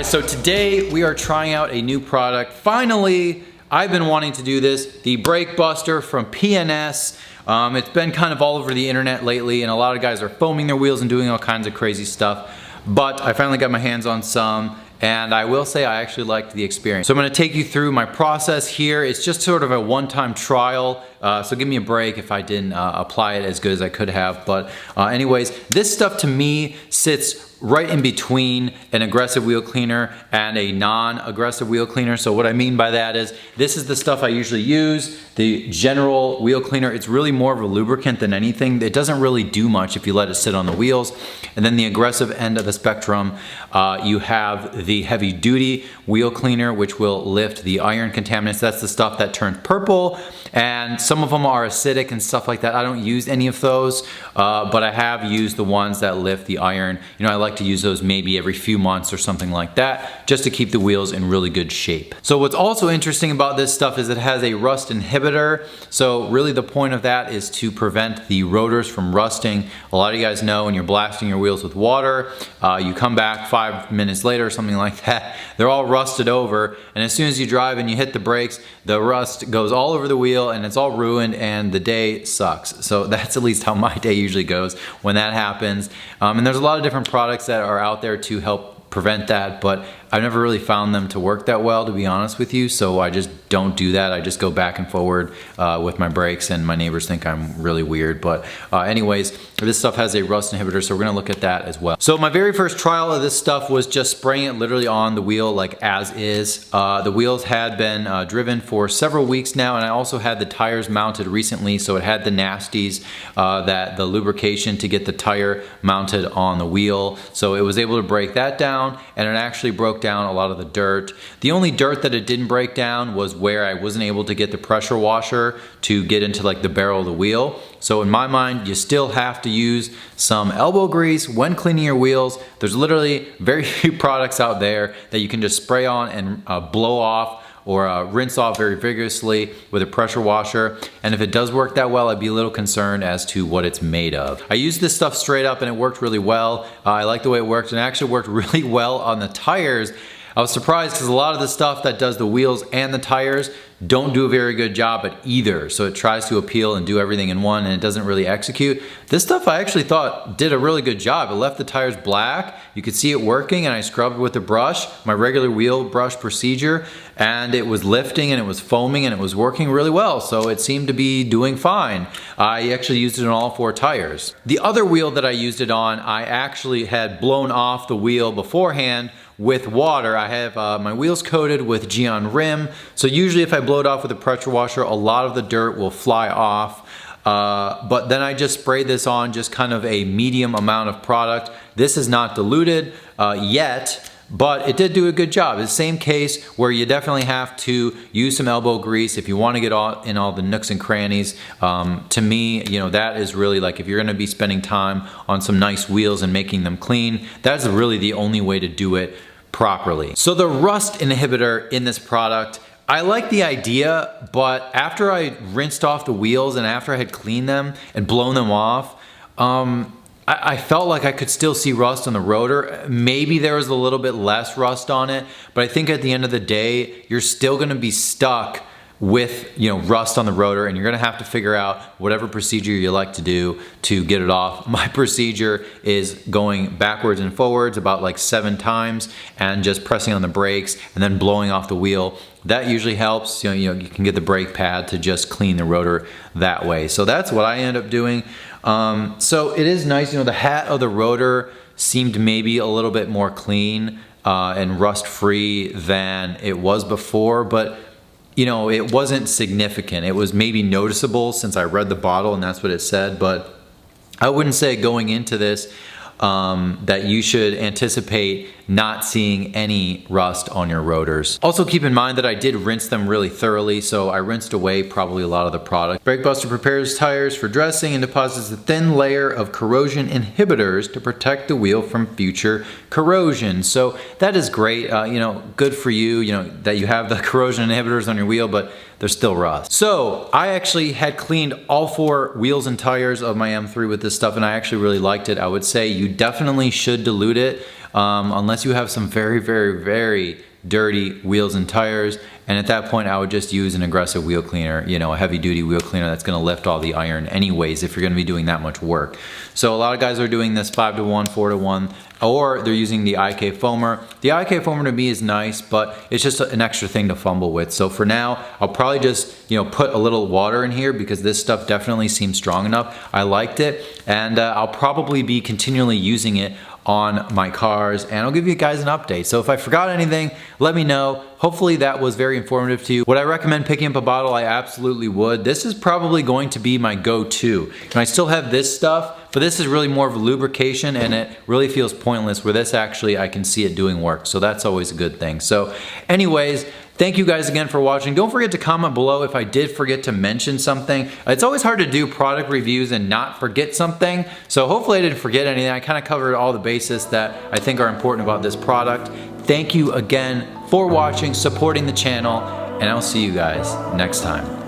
Guys, so today we are trying out a new product. Finally, I've been wanting to do this, the Brake Buster from P&S. It's been kind of all over the internet lately, and a lot of guys are foaming their wheels and doing all kinds of crazy stuff. But I finally got my hands on some, and I will say I actually liked the experience. So I'm gonna take you through my process here. It's just sort of a one-time trial, so give me a break if I didn't apply it as good as I could have. But anyways, this stuff to me sits right in between an aggressive wheel cleaner and a non-aggressive wheel cleaner. So what I mean by that is, this is the stuff I usually use, the general wheel cleaner. It's really more of a lubricant than anything. It doesn't really do much if you let it sit on the wheels. And then the aggressive end of the spectrum, you have the heavy duty wheel cleaner, which will lift the iron contaminants. That's the stuff that turns purple, and some of them are acidic and stuff like that. I don't use any of those, but I have used the ones that lift the iron. You know, I like to use those maybe every few months or something like that, just to keep the wheels in really good shape. So what's also interesting about this stuff is it has a rust inhibitor. So really the point of that is to prevent the rotors from rusting. A lot of you guys know when you're blasting your wheels with water, you come back 5 minutes later or something like that, they're all rusted over, and as soon as you drive and you hit the brakes, the rust goes all over the wheel and it's all ruined and the day sucks. So that's at least how my day usually goes when that happens. And there's a lot of different products that are out there to help prevent that, but I've never really found them to work that well, to be honest with you, so I just don't do that. I just go back and forward with my brakes, and my neighbors think I'm really weird. But anyways, this stuff has a rust inhibitor, so we're gonna look at that as well. So my very first trial of this stuff was just spraying it literally on the wheel like as is. The wheels had been driven for several weeks now, and I also had the tires mounted recently, so it had the nasties, that the lubrication to get the tire mounted on the wheel. So it was able to break that down, and it actually broke down a lot of the dirt. The only dirt that it didn't break down was where I wasn't able to get the pressure washer to get into like the barrel of the wheel. So in my mind, you still have to use some elbow grease when cleaning your wheels. There's literally very few products out there that you can just spray on and blow off or rinse off very vigorously with a pressure washer. And if it does work that well, I'd be a little concerned as to what it's made of. I used this stuff straight up and it worked really well. I like the way it worked, and it actually worked really well on the tires. I was surprised because a lot of the stuff that does the wheels and the tires don't do a very good job at either. So it tries to appeal and do everything in one, and it doesn't really execute. This stuff I actually thought did a really good job. It left the tires black. You could see it working, and I scrubbed with a brush, my regular wheel brush procedure, and it was lifting and it was foaming and it was working really well. So it seemed to be doing fine. I actually used it on all 4 tires. The other wheel that I used it on, I actually had blown off the wheel beforehand with water. I have my wheels coated with Geon Rim, so usually if I blow it off with a pressure washer, a lot of the dirt will fly off. But then I just sprayed this on just kind of a medium amount of product. This is not diluted yet, but it did do a good job. It's the same case where you definitely have to use some elbow grease if you want to get in all the nooks and crannies. To me, you know, that is really like, if you're going to be spending time on some nice wheels and making them clean, that's really the only way to do it properly. So the rust inhibitor in this product, I like the idea, but after I rinsed off the wheels and after I had cleaned them and blown them off, I felt like I could still see rust on the rotor. Maybe there was a little bit less rust on it, but I think at the end of the day, you're still gonna be stuck with, you know, rust on the rotor, and you're gonna have to figure out whatever procedure you like to do to get it off. My procedure is going backwards and forwards about like 7 times and just pressing on the brakes and then blowing off the wheel. That usually helps. You know, you can get the brake pad to just clean the rotor that way. So that's what I end up doing. So it is nice, you know, the hat of the rotor seemed maybe a little bit more clean and rust free than it was before, but you know, it wasn't significant. It was maybe noticeable since I read the bottle and that's what it said, but I wouldn't say going into this that you should anticipate not seeing any rust on your rotors. Also keep in mind that I did rinse them really thoroughly, so I rinsed away probably a lot of the product. Brake Buster prepares tires for dressing and deposits a thin layer of corrosion inhibitors to protect the wheel from future corrosion. So that is great, you know, good for you, you know, that you have the corrosion inhibitors on your wheel, but there's still rust. So I actually had cleaned all 4 wheels and tires of my M3 with this stuff, and I actually really liked it. I would say you definitely should dilute it. unless you have some very, very, very dirty wheels and tires. And at that point, I would just use an aggressive wheel cleaner, you know, a heavy duty wheel cleaner that's gonna lift all the iron anyways if you're gonna be doing that much work. So a lot of guys are doing this 5-to-1, 4-to-1, or they're using the IK foamer. The IK foamer to me is nice, but it's just an extra thing to fumble with. So for now, I'll probably just, you know, put a little water in here because this stuff definitely seems strong enough. I liked it, and I'll probably be continually using it on my cars, and I'll give you guys an update. So if I forgot anything, let me know. Hopefully that was very informative to you. Would I recommend picking up a bottle? I absolutely would. This is probably going to be my go-to. And I still have this stuff, but this is really more of a lubrication, and it really feels pointless, where this actually, I can see it doing work. So that's always a good thing. So anyways, thank you guys again for watching. Don't forget to comment below if I did forget to mention something. It's always hard to do product reviews and not forget something. So hopefully I didn't forget anything. I kind of covered all the bases that I think are important about this product. Thank you again for watching, supporting the channel, and I'll see you guys next time.